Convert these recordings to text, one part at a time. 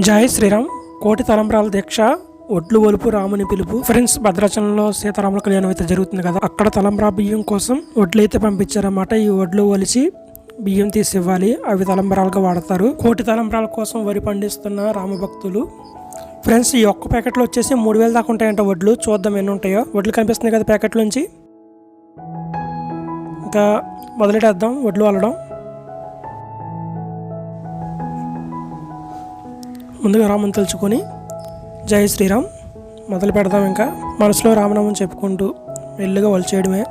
జై శ్రీరామ్. కోటి తలంబ్రాల దీక్ష, ఒడ్లు ఒలుపు రాముని పిలుపు. ఫ్రెండ్స్, భద్రాచలంలో సీతారాముల కళ్యాణం అయితే జరుగుతుంది కదా, అక్కడ తలంబ్రా బియ్యం కోసం ఒడ్లు అయితే పంపించారన్నమాట. ఈ ఒడ్లు ఒలిచి బియ్యం తీసి ఇవ్వాలి, అవి తలంబ్రాలుగా వాడతారు. కోటి తలంబ్రాల కోసం వరి పండిస్తున్న రామభక్తులు. ఫ్రెండ్స్, ఈ ఒక్క ప్యాకెట్లో వచ్చేసి 3000 దాకా ఉంటాయంట వడ్లు. చూద్దాం ఎన్ని ఉంటాయో. వడ్లు కనిపిస్తున్నాయి కదా ప్యాకెట్ నుంచి. ఇంకా మొదలెట్టేద్దాం వడ్లు అల్లడం. ముందుగా రాముని తలుచుకొని జై శ్రీరామ్ మొదలు పెడదాం. ఇంకా మనసులో రామనామం చెప్పుకుంటూ మెల్లిగా వలిచేయడమే.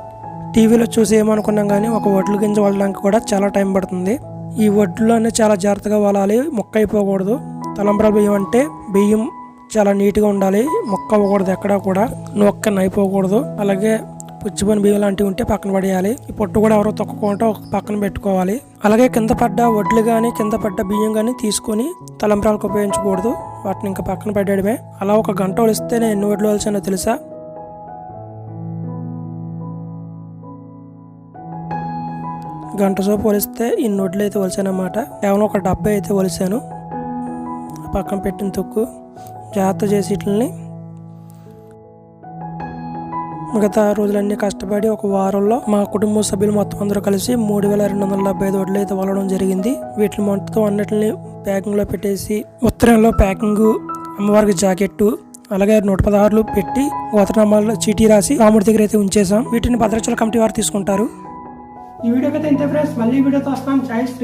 టీవీలో చూసి ఏమనుకున్నాం కానీ ఒక వడ్లు గింజ వల్లడానికి కూడా చాలా టైం పడుతుంది. ఈ వడ్లులోనే చాలా జాగ్రత్తగా వలాలి, మొక్క అయిపోకూడదు. తలంబ్రాల బియ్యం అంటే బియ్యం చాలా నీట్గా ఉండాలి, మొక్క అవ్వకూడదు, ఎక్కడా కూడా నొక్కన అయిపోకూడదు. అలాగే పుచ్చిపోయిన బియ్యం లాంటివి ఉంటే పక్కన పడేయాలి. ఈ పొట్టు కూడా ఎవరో తొక్కకుండా ఒక పక్కన పెట్టుకోవాలి. అలాగే కింద పడ్డ వడ్లు కానీ కింద పడ్డ బియ్యం కానీ తీసుకొని తలంబ్రాలకు ఉపయోగించకూడదు, వాటిని ఇంకా పక్కన పెట్టడమే. అలా ఒక గంట వలిస్తే నేను ఎన్ని వడ్లు వలిసానో తెలుసా? గంట సేపు వలిస్తే ఇన్ని వడ్లు అయితే వలిసానమాట. కేవలం ఒక 70 అయితే వలిసాను. పక్కన పెట్టిన తొక్కు జాగ్రత్త చేసి వీటిని మిగతా రోజులన్నీ కష్టపడి ఒక వారంలో మా కుటుంబ సభ్యులు మొత్తం అందరూ కలిసి 3275 వడ్లు అయితే వలడం జరిగింది. వీటిని మొత్తం అన్నిటిని ప్యాకింగ్లో పెట్టేసి ఉత్తరంలో ప్యాకింగ్, అమ్మవారికి జాకెట్టు, అలాగే 116 పెట్టి గోత్రనామాల్లో చీటీ రాసి రాముడి దగ్గర అయితే ఉంచేసాం. వీటిని భద్రాచల కమిటీ వారు తీసుకుంటారు. ఈ వీడియోకి అయితే ఇంతే ఫ్రెండ్స్. మళ్ళీ వీడియోతో వస్తాం. జై శ్రీరామ్.